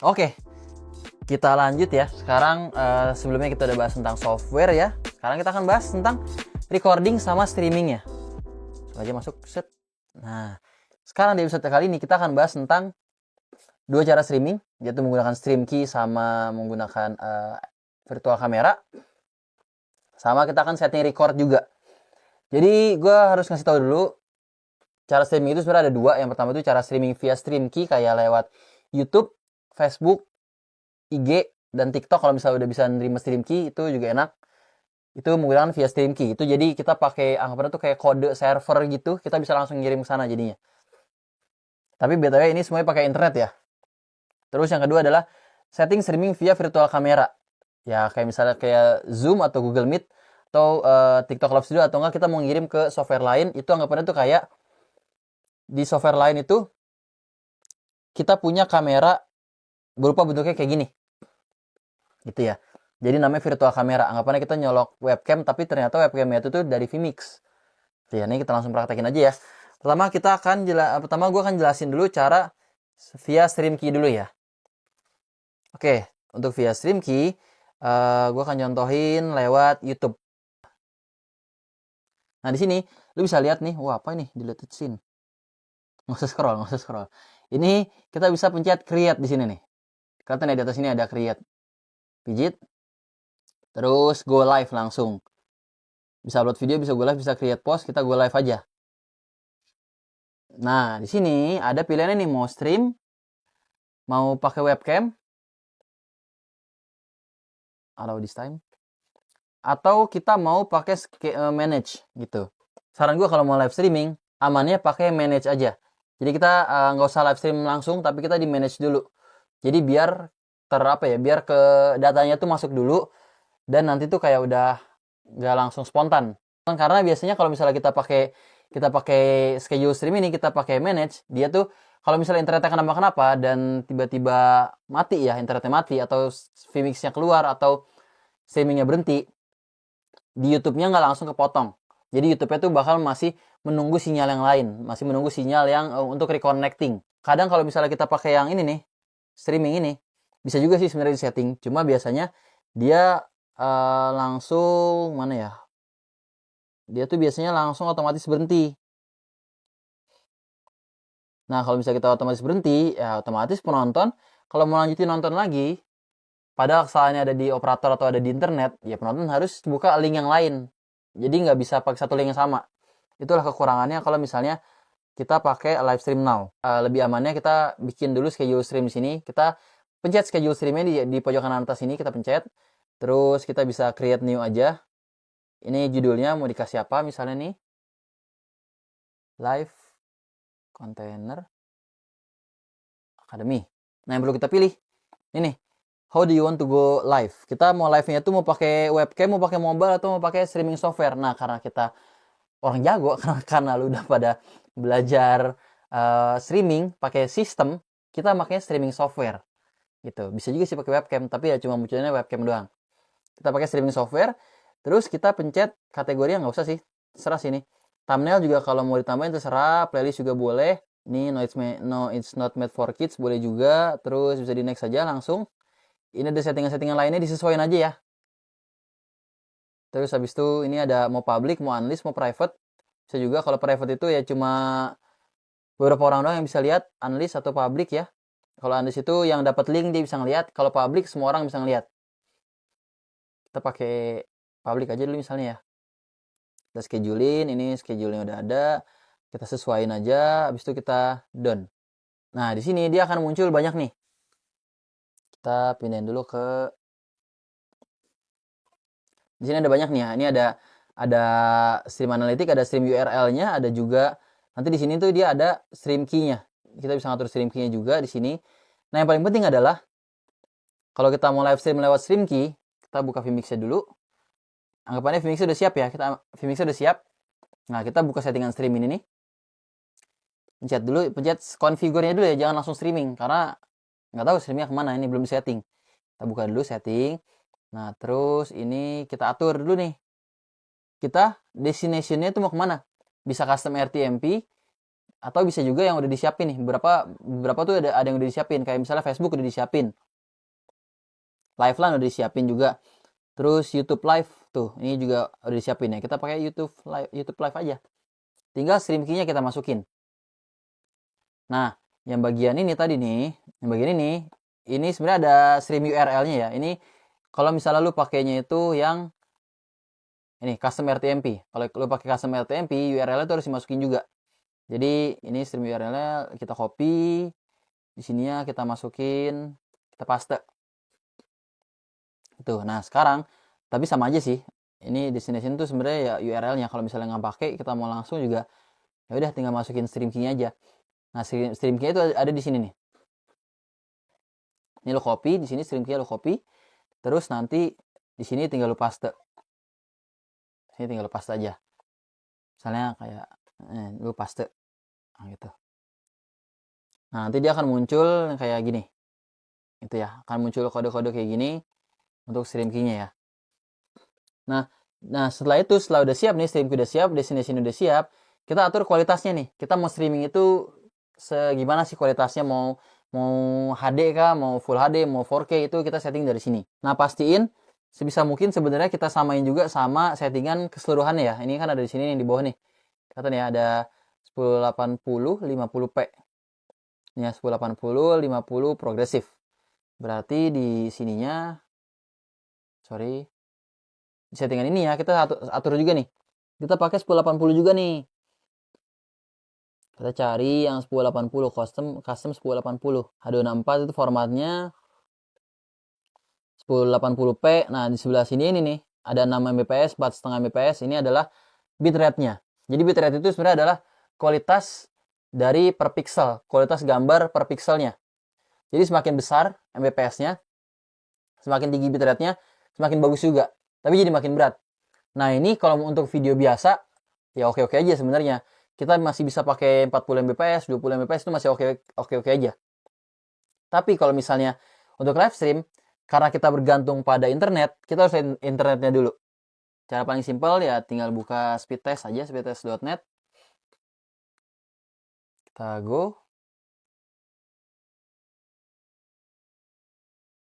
Oke, kita lanjut ya. Sekarang sebelumnya kita udah bahas tentang software ya. Sekarang kita akan bahas tentang recording sama streamingnya. Langsung aja masuk set. Nah, sekarang di episode kali ini kita akan bahas tentang dua cara streaming, yaitu menggunakan StreamKey sama menggunakan virtual camera. Sama kita akan setting record juga. Jadi gue harus ngasih tahu dulu, cara streaming itu sebenarnya ada dua. Yang pertama itu cara streaming via StreamKey kayak lewat YouTube, Facebook, IG, dan TikTok. Kalau misalnya udah bisa nerima StreamKey itu juga enak. Itu menggunakan via StreamKey. Itu jadi kita pakai anggapannya tuh kayak kode server gitu, kita bisa langsung ngirim ke sana jadinya. Tapi BTW ini semuanya pakai internet ya. Terus yang kedua adalah setting streaming via virtual camera. Ya kayak misalnya kayak Zoom atau Google Meet atau TikTok Live Studio, atau enggak kita mau ngirim ke software lain. Itu anggapannya tuh kayak di software lain itu kita punya kamera berupa bentuknya kayak gini. Gitu ya. Jadi namanya virtual camera. Anggapannya kita nyolok webcam, tapi ternyata webcamnya itu tuh dari Vmix. Gitu ya, ini kita langsung praktekin aja ya. Pertama gue akan jelasin dulu cara via StreamKey dulu ya. Oke, untuk via StreamKey, gue akan contohin lewat YouTube. Nah di sini lu bisa lihat nih, wah apa ini deleted scene. Nggak usah scroll. Ini kita bisa pencet create di sini nih. Kelihatan ya di atas ini ada create. Pijit. Terus go live langsung. Bisa upload video, bisa go live, bisa create post, kita go live aja. Nah, di sini ada pilihannya nih, mau stream, mau pakai webcam, allow this time, atau kita mau pakai manage gitu. Saran gue kalau mau live streaming, amannya pakai manage aja. Jadi kita nggak usah live stream langsung, tapi kita di manage dulu. Jadi biar biar ke datanya tuh masuk dulu, dan nanti tuh kayak udah nggak langsung spontan. Karena biasanya kalau misalnya kita pakai schedule stream ini, kita pakai manage, dia tuh kalau misalnya internetnya kenapa-kenapa dan tiba-tiba mati ya, internetnya mati atau Vmix-nya keluar atau streamingnya berhenti, di YouTube-nya nggak langsung kepotong. Jadi YouTube-nya tuh bakal masih menunggu sinyal yang lain, masih menunggu sinyal yang untuk reconnecting. Kadang kalau misalnya kita pakai yang ini nih, streaming ini, bisa juga sih sebenarnya di setting. Cuma biasanya dia langsung mana ya? Dia tuh biasanya langsung otomatis berhenti. Nah, kalau misalnya kita otomatis berhenti, ya otomatis penonton kalau mau lanjutin nonton lagi, padahal kesalahannya ada di operator atau ada di internet, ya penonton harus buka link yang lain. Jadi nggak bisa pakai satu link yang sama. Itulah kekurangannya kalau misalnya kita pakai live stream now. Lebih amannya kita bikin dulu schedule stream di sini. Kita pencet schedule streamnya di pojok kanan atas ini, kita pencet. Terus kita bisa create new aja. Ini judulnya mau dikasih apa misalnya nih. Live Container Academy. Nah, yang perlu kita pilih ini. How do you want to go live? Kita mau live-nya tuh mau pakai webcam, mau pakai mobile, atau mau pakai streaming software. Nah, karena kita orang jago, karena lu udah pada belajar streaming pakai sistem, kita makanya streaming software. Gitu. Bisa juga sih pakai webcam, tapi ya cuma munculnya webcam doang. Kita pakai streaming software, terus kita pencet kategori yang nggak usah sih, terserah sini. Thumbnail juga kalau mau ditambahin terserah, playlist juga boleh. Ini no it's not made for kids boleh juga. Terus bisa di next aja langsung. Ini ada settingan-settingan lainnya, disesuaikan aja ya. Terus habis itu ini ada mau public, mau unlist, mau private. Bisa juga kalau private itu ya cuma beberapa orang doang yang bisa lihat, unlist atau public ya. Kalau unlist itu yang dapat link dia bisa ngelihat, kalau public semua orang bisa ngelihat. Kita pakai public aja dulu misalnya ya. Kita schedulein, ini schedule-nya udah ada. Kita sesuaiin aja, habis itu kita done. Nah, di sini dia akan muncul banyak nih. Kita pindahin dulu ke di sini ada banyak nih ya. Ini ada stream analytic, ada stream URL-nya, ada juga nanti di sini tuh dia ada stream key-nya. Kita bisa ngatur stream key-nya juga di sini. Nah, yang paling penting adalah kalau kita mau live stream lewat stream key, kita buka Vmix-nya dulu. Anggapannya Vmix udah siap ya. Vmix udah siap. Nah, kita buka settingan stream ini nih. Pencet configure-nya dulu ya, jangan langsung streaming karena nggak tahu streamingnya kemana, ini belum setting. Kita buka dulu setting. Nah, terus ini kita atur dulu nih. Kita destination-nya itu mau kemana? Bisa custom RTMP, atau bisa juga yang udah disiapin nih. Beberapa tuh ada yang udah disiapin, kayak misalnya Facebook udah disiapin, Liveline udah disiapin juga. Terus YouTube Live tuh, ini juga udah disiapin ya. Kita pakai YouTube Live aja. Tinggal stream key-nya kita masukin. Nah, yang bagian ini tadi nih, yang bagian ini sebenarnya ada stream URL-nya ya. Ini kalau misalnya lu pakainya itu yang ini custom RTMP. Kalau lu pakai custom RTMP, URL-nya itu harus dimasukin juga. Jadi ini stream URL-nya kita copy, di sininya kita masukin, kita paste. Tuh, nah sekarang tapi sama aja sih. Ini destination tuh sebenarnya ya URL-nya. Kalau misalnya nggak pakai, kita mau langsung juga ya udah tinggal masukin stream key-nya aja. Nah, stream key itu ada di sini nih. Ini lo copy, di sini stream key lo copy. Terus nanti di sini tinggal lo paste. Sini tinggal lo paste aja. Misalnya kayak lo paste. Nah, gitu. Nah, nanti dia akan muncul kayak gini. Itu ya, akan muncul kode-kode kayak gini untuk stream key-nya ya. Nah, setelah itu, setelah udah siap nih, stream key udah siap, destination udah siap, kita atur kualitasnya nih. Kita mau streaming itu segimana sih kualitasnya, mau HD kah, mau Full HD, mau 4K, itu kita setting dari sini. Nah, pastiin sebisa mungkin sebenarnya kita samain juga sama settingan keseluruhannya ya. Ini kan ada di sini nih di bawah nih. Kata nih ada 1080 50p. Ini ya 1080 50 progresif. Berarti di sininya di settingan ini ya kita atur juga nih. Kita pakai 1080 juga nih. Kita cari yang 1080 custom 1080. H264 itu formatnya 1080p. Nah, di sebelah sini ini nih ada 6 Mbps, 4,5 Mbps. Ini adalah bitrate-nya. Jadi bitrate itu sebenarnya adalah kualitas dari per pixel, kualitas gambar per pixelnya. Jadi semakin besar Mbps-nya, semakin tinggi bitrate-nya, semakin bagus juga. Tapi jadi makin berat. Nah, ini kalau untuk video biasa ya oke-oke aja sebenarnya. Kita masih bisa pakai 40 Mbps, 20 Mbps itu masih oke-oke aja. Tapi kalau misalnya untuk live stream, karena kita bergantung pada internet, kita harus internetnya dulu. Cara paling simpel ya tinggal buka speedtest aja, speedtest.net. Kita go.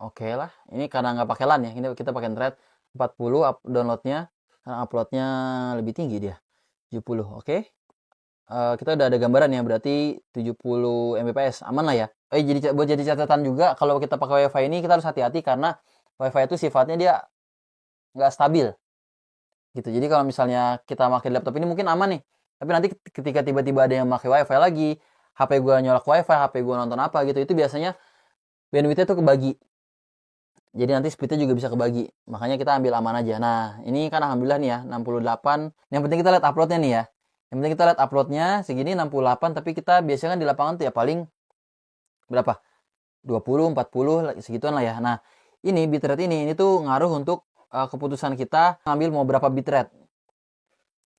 Oke lah, ini karena nggak pakai LAN ya, ini kita pakai internet 40 downloadnya, karena uploadnya lebih tinggi dia, 70. Oke. Kita udah ada gambaran ya, berarti 70 Mbps, aman lah ya. Buat jadi catatan juga, kalau kita pakai WiFi ini kita harus hati-hati karena WiFi itu sifatnya dia nggak stabil. Gitu. Jadi kalau misalnya kita pakai laptop ini mungkin aman nih, tapi nanti ketika tiba-tiba ada yang pakai WiFi lagi, HP gue nyolok WiFi, HP gue nonton apa gitu, itu biasanya bandwidth-nya tuh kebagi. Jadi nanti speednya juga bisa kebagi. Makanya kita ambil aman aja. Nah, ini kan alhamdulillah nih ya, 68. Yang penting kita lihat uploadnya nih ya. Yang penting kita lihat uploadnya segini 68, tapi kita biasanya kan di lapangan tuh ya paling berapa? 20, 40, segituan lah ya. Nah, ini bitrate ini tuh ngaruh untuk keputusan kita ngambil mau berapa bitrate.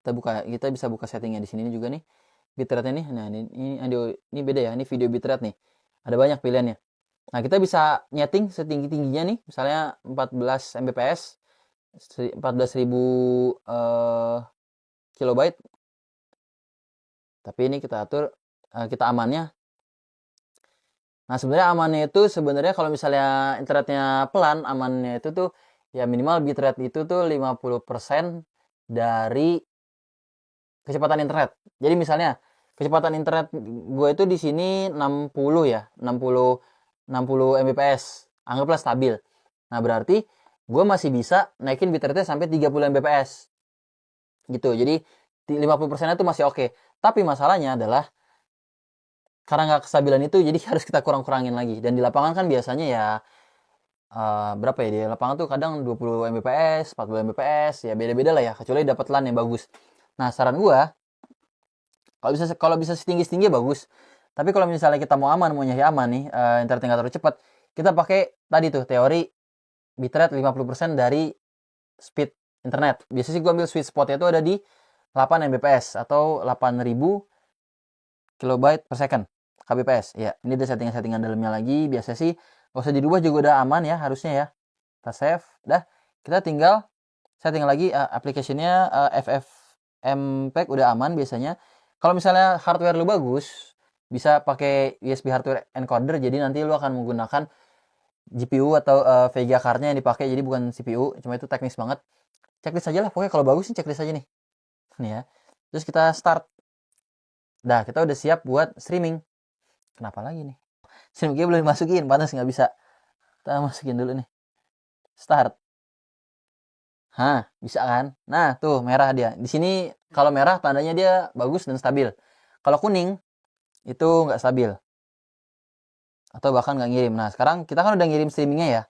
Kita bisa buka settingnya di sini juga nih. Bitrate nih. Nah, ini beda ya. Ini video bitrate nih. Ada banyak pilihannya. Nah, kita bisa nyeting setinggi-tingginya nih, misalnya 14 Mbps, 14.000 kilobyte. Tapi ini kita atur, kita amannya. Nah, sebenarnya amannya itu sebenarnya kalau misalnya internetnya pelan, amannya itu tuh ya minimal bitrate itu tuh 50% dari kecepatan internet. Jadi misalnya kecepatan internet gue itu di sini 60 ya, 60 Mbps, anggaplah stabil. Nah, berarti gue masih bisa naikin bitrate sampai 30 Mbps. Gitu. Jadi 50% itu masih oke. Tapi masalahnya adalah karena nggak kestabilan itu, jadi harus kita kurang-kurangin lagi. Dan di lapangan kan biasanya ya berapa ya, di lapangan tuh kadang 20 Mbps, 40 Mbps, ya beda-beda lah ya, kecuali dapat LAN yang bagus. Nah, saran gue kalau bisa setinggi-tinggi bagus. Tapi kalau misalnya kita mau aman, mau nyari aman nih, internet yang terlalu cepat, kita pakai tadi tuh teori bitrate 50% dari speed internet. Biasanya sih gue ambil sweet spotnya itu ada di 8 Mbps atau 8000 kilobyte per second kbps. Ya, ini ada settingan dalamnya lagi. Biasa sih nggak usah dirubah juga udah aman ya harusnya ya. Kita save, dah. Kita tinggal setting lagi application-nya FFmpeg udah aman biasanya. Kalau misalnya hardware lu bagus, bisa pakai USB hardware encoder, jadi nanti lu akan menggunakan GPU atau Vega card-nya yang dipakai, jadi bukan CPU. Cuma itu teknis banget. Checklist aja lah, pokoknya kalau bagus sih checklist aja nih. Nih ya. Terus kita start. Dah, kita udah siap buat streaming. Kenapa lagi nih? Streamingnya belum dimasukin, panas nggak bisa. Kita masukin dulu nih. Start. Hah, bisa kan? Nah, tuh merah dia. Di sini kalau merah tandanya dia bagus dan stabil. Kalau kuning itu nggak stabil atau bahkan nggak ngirim. Nah, sekarang kita kan udah ngirim streamingnya ya.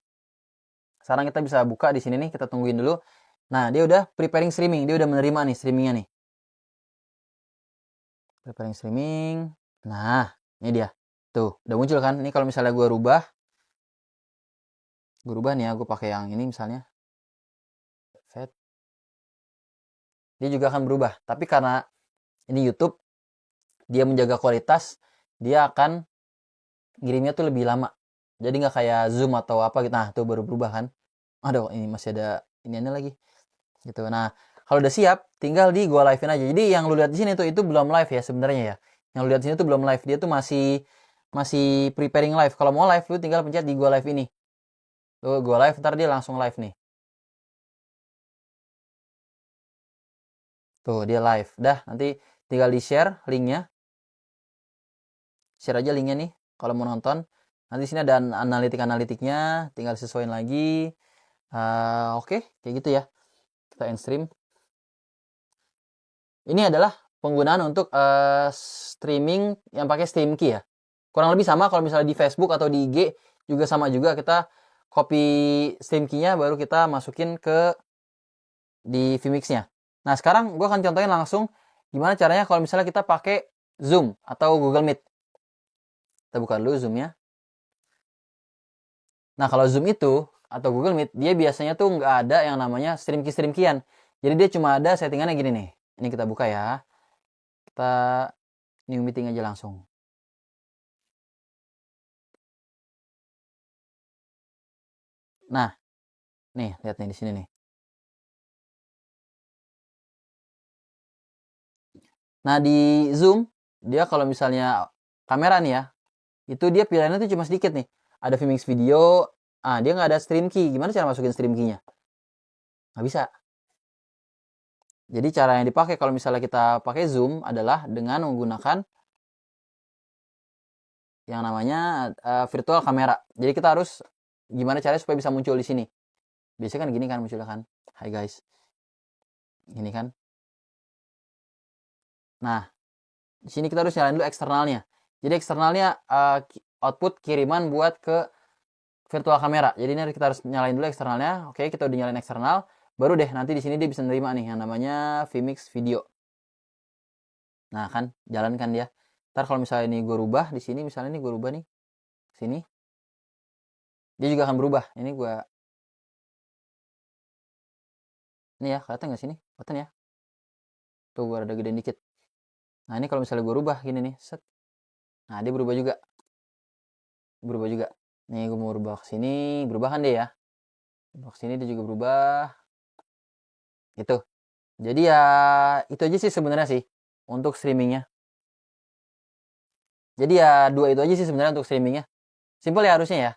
Sekarang kita bisa buka di sini nih, kita tungguin dulu. Nah, dia udah preparing streaming, dia udah menerima nih streamingnya nih. Preparing streaming. Nah, ini dia. Tuh, udah muncul kan? Ini kalau misalnya gue rubah nih ya, gue pakai yang ini misalnya. Set. Dia juga akan berubah. Tapi karena ini YouTube, dia menjaga kualitas, dia akan ngirimnya tuh lebih lama. Jadi nggak kayak Zoom atau apa gitu. Nah, tuh baru berubah kan. Aduh, ini masih ada iniannya lagi. Gitu. Nah, kalau udah siap, tinggal di gua live-in aja. Jadi yang lu lihat di sini tuh itu belum live ya sebenarnya ya. Yang lu lihat di sini tuh belum live. Dia tuh masih preparing live. Kalau mau live, lu tinggal pencet di gua live ini. Tuh, gua live, ntar dia langsung live nih. Tuh, dia live. Dah, nanti tinggal di-share linknya. Share aja linknya nih kalau mau nonton. Nanti sini ada analitiknya, tinggal sesuaiin lagi. Oke, kayak gitu ya. Kita end stream. Ini adalah penggunaan untuk streaming yang pakai Stream Key ya. Kurang lebih sama kalau misalnya di Facebook atau di IG juga sama juga, kita copy Stream Key-nya baru kita masukin ke di vMix-nya. Nah, sekarang gue akan contohin langsung gimana caranya kalau misalnya kita pakai Zoom atau Google Meet. Kita buka dulu Zoom-nya. Nah, kalau Zoom itu atau Google Meet, dia biasanya tuh nggak ada yang namanya stream key-an. Jadi dia cuma ada settingannya gini nih. Ini kita buka ya. Kita new meeting aja langsung. Nah, nih lihat nih di sini nih. Nah, di Zoom dia kalau misalnya kamera nih ya, itu dia pilihannya tuh cuma sedikit nih. Ada vMix video, dia nggak ada stream key. Gimana cara masukin stream key-nya? Nggak bisa. Jadi cara yang dipakai kalau misalnya kita pakai Zoom adalah dengan menggunakan yang namanya virtual kamera. Jadi kita harus gimana caranya supaya bisa muncul di sini. Biasanya kan gini kan munculnya kan. Hai guys. Gini kan. Nah, di sini kita harus nyalain dulu eksternalnya. Jadi eksternalnya output kiriman buat ke virtual kamera. Jadi ini kita harus nyalain dulu eksternalnya. Oke, kita udah nyalain eksternal. Baru deh nanti di sini dia bisa nerima nih yang namanya vMix video. Nah kan, jalan kan dia. Ntar kalau misalnya ini gue rubah di sini, misalnya ini gue rubah nih sini, dia juga akan berubah. Ini gue, ini ya kelihatan nggak sini? Kelihatan ya? Tuh gue rada gedein dikit. Nah ini kalau misalnya gue rubah gini nih, set. Nah dia berubah juga, berubah juga. Nih gue mau rubah ke sini, berubah kan dia ya? Rubah ke sini dia juga berubah. Itu. Jadi ya itu aja sih sebenarnya sih untuk streamingnya. Jadi ya dua itu aja sih sebenarnya untuk streamingnya. Simple ya harusnya ya.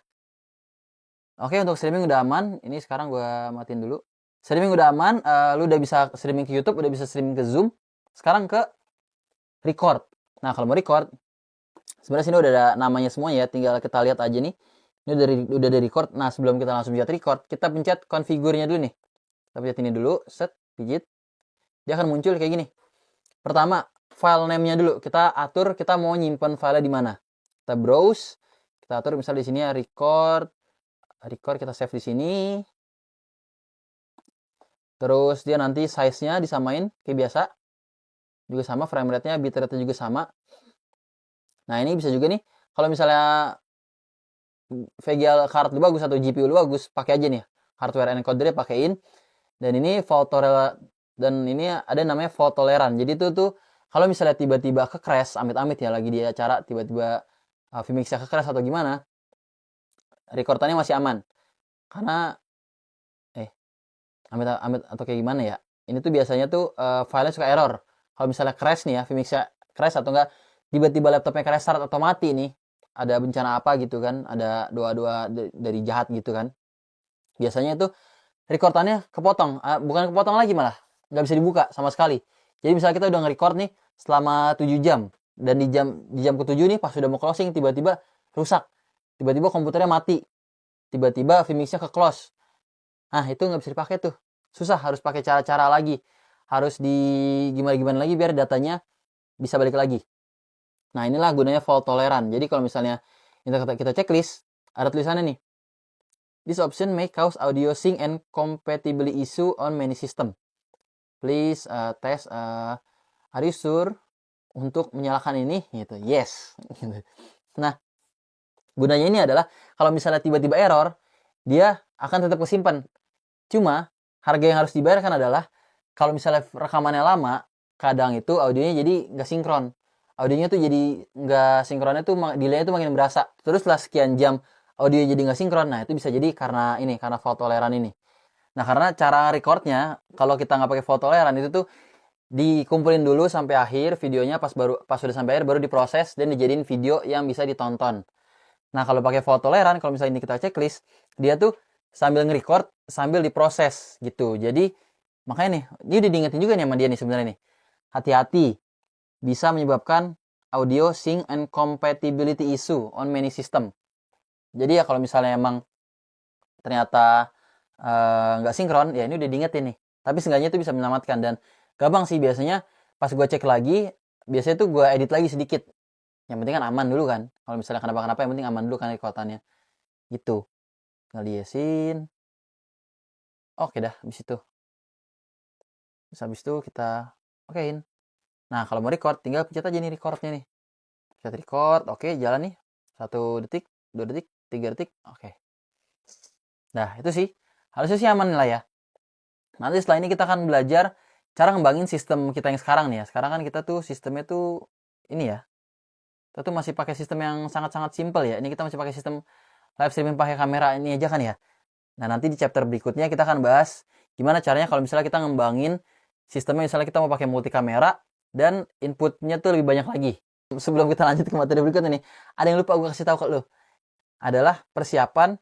Oke, untuk streaming udah aman. Ini sekarang gue matiin dulu. Streaming udah aman. Lu udah bisa streaming ke YouTube, udah bisa streaming ke Zoom. Sekarang ke record. Nah, kalau mau record, sebenarnya sini udah ada namanya semua ya. Tinggal kita lihat aja nih. Ini udah dari record. Nah, sebelum kita langsung pencet record, kita pencet configure-nya dulu nih. Kita pencet ini dulu, set, pijit. Dia akan muncul kayak gini. Pertama, file name-nya dulu. Kita atur kita mau nyimpan file di mana. Kita browse, kita atur misalnya di sini ya record kita save di sini. Terus dia nanti size-nya disamain kayak biasa. Juga sama frame rate-nya, bitrate-nya juga sama. Nah, ini bisa juga nih kalau misalnya VGA card lu bagus atau GPU lu bagus, pakai aja nih hardware encoder-nya pakein. Dan ini dan ini ada namanya fault tolerant. Jadi itu tuh kalau misalnya tiba-tiba ke crash, amit-amit ya lagi di acara tiba-tiba vMix-nya ke crash atau gimana, recordannya masih aman. Karena amit atau kayak gimana ya, ini tuh biasanya tuh filenya suka error. Kalau misalnya crash nih ya, vMix-nya crash atau enggak tiba-tiba laptopnya crash start atau mati nih, ada bencana apa gitu kan, ada doa-doa dari jahat gitu kan, biasanya itu recordannya kepotong, bukan kepotong lagi malah, nggak bisa dibuka sama sekali. Jadi misalnya kita udah nge-record nih selama 7 jam, dan di jam ke-7 nih pas sudah mau closing tiba-tiba rusak, tiba-tiba komputernya mati, tiba-tiba Vmix-nya ke-close. Nah, itu nggak bisa dipakai tuh. Susah, harus pakai cara-cara lagi. Harus di gimana-gimana lagi biar datanya bisa balik lagi. Nah, inilah gunanya fault tolerant. Jadi kalau misalnya kita checklist, ada tulisannya nih. This option may cause audio sync and compatibility issue on many system. Please test are you sure untuk menyalakan ini gitu. Yes. Nah, gunanya ini adalah kalau misalnya tiba-tiba error, dia akan tetap kesimpan. Cuma harga yang harus dibayarkan adalah kalau misalnya rekamannya lama, kadang itu audionya jadi nggak sinkron. Audionya tuh jadi nggak sinkronnya tuh delay-nya tuh makin berasa. Terus setelah sekian jam audio jadi nggak sinkron, nah itu bisa jadi karena fault tolerant ini. Nah, karena cara recordnya kalau kita nggak pakai fault tolerant itu tuh dikumpulin dulu sampai akhir videonya, pas sudah sampai akhir baru diproses dan dijadiin video yang bisa ditonton. Nah, kalau pakai fault tolerant, kalau misalnya ini kita checklist, dia tuh sambil nge-record sambil diproses gitu. Jadi makanya nih, ini udah diingetin juga nih sama dia nih sebenarnya nih. Hati-hati, bisa menyebabkan audio sync and compatibility issue on many system. Jadi ya kalau misalnya emang ternyata nggak sinkron, ya ini udah diingetin nih. Tapi seenggaknya itu bisa menyelamatkan, dan gampang sih biasanya pas gue cek lagi, biasanya tuh gue edit lagi sedikit. Yang penting kan aman dulu kan. Kalau misalnya kenapa-kenapa yang penting aman dulu kan rekordannya. Gitu. Ngaliasin. Oke dah, habis itu. Terus habis itu kita okein. Nah, kalau mau record tinggal pencet aja nih recordnya nih. Pencet record, oke, jalan nih. 1 detik, 2 detik, 3 detik, oke. Nah, itu sih. Harusnya sih aman lah ya. Nanti setelah ini kita akan belajar cara ngembangin sistem kita yang sekarang nih ya. Sekarang kan kita tuh sistemnya tuh ini ya. Kita tuh masih pakai sistem yang sangat-sangat simple ya. Ini kita masih pakai sistem live streaming pakai kamera ini aja kan ya. Nah, nanti di chapter berikutnya kita akan bahas gimana caranya kalau misalnya kita ngembangin sistemnya, misalnya kita mau pakai multi kamera dan inputnya tuh lebih banyak lagi. Sebelum kita lanjut ke materi berikutnya nih, ada yang lupa gue kasih tahu ke lo. Adalah persiapan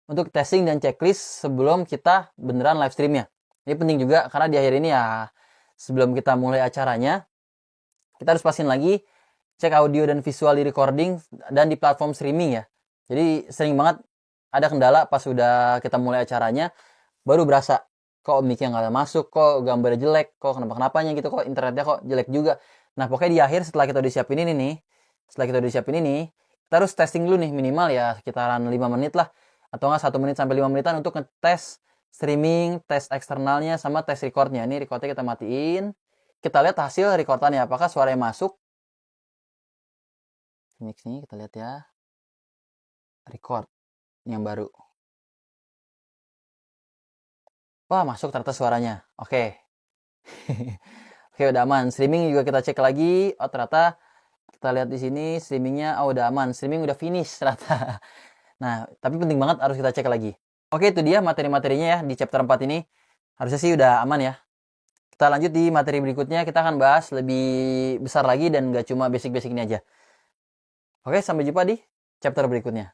untuk testing dan checklist sebelum kita beneran live streamnya. Ini penting juga karena di akhir ini ya, sebelum kita mulai acaranya, kita harus pastiin lagi cek audio dan visual di recording dan di platform streaming ya. Jadi sering banget ada kendala pas sudah kita mulai acaranya, baru berasa kok mic-nya nggak masuk, kok gambarnya jelek, kok kenapa-kenapanya gitu, kok internetnya kok jelek juga. Nah, pokoknya di akhir setelah kita udah siapin ini nih, kita harus testing dulu nih, minimal ya sekitaran 5 menit lah, atau nggak 1 menit sampai 5 menitan untuk ngetes streaming, tes eksternalnya, sama tes recordnya. Ini recordnya kita matiin, kita lihat hasil recordannya, apakah suaranya masuk. Mix nih, kita lihat ya, record yang baru. Wah, masuk ternyata suaranya. Oke. Oke, udah aman. Streaming juga kita cek lagi. Oh, ternyata kita lihat di sini streamingnya, udah aman. Streaming udah finish ternyata. Nah, tapi penting banget harus kita cek lagi. Oke, itu dia materi-materinya ya di chapter 4 ini. Harusnya sih udah aman ya. Kita lanjut di materi berikutnya. Kita akan bahas lebih besar lagi dan gak cuma basic-basic ini aja. Oke, sampai jumpa di chapter berikutnya.